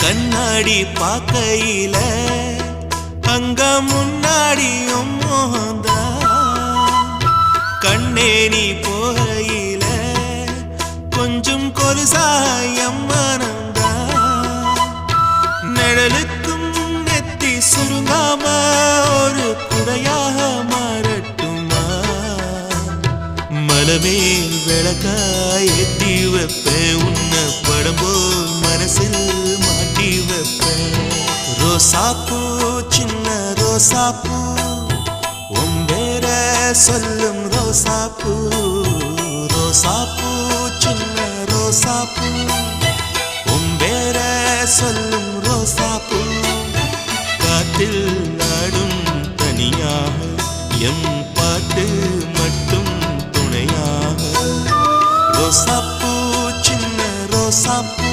கண்ணாடி பார்க்கையில அங்க முன்னாடியும் மோகந்தா கண்ணே நீ போகையில கொஞ்சம் கொலுசாயம் மனந்தா நிழலுக்கும் நெத்தி சுருங்காம ஒரு குடையாக மாறட்டுமா மலமேல் விளக்காய் ஏத்தி வைப்பேன் உன்னை படம் போல் மனசில் மாட்டி வைப்பேன் ரோசாப்பூ சின்ன ரோசாப்பூ உம்பேர சொல்லும் ரோசாப்பூ ரோசாப்பூ சின்ன ரோசாப்பூ உம்பேர சொல்லும் ரோசாப்பூ காற்றில் நாடும் தனியாக எம் பாட்டு மட்டும் துணையாக ரோசாப்பூ சின்ன ரோசாப்பூ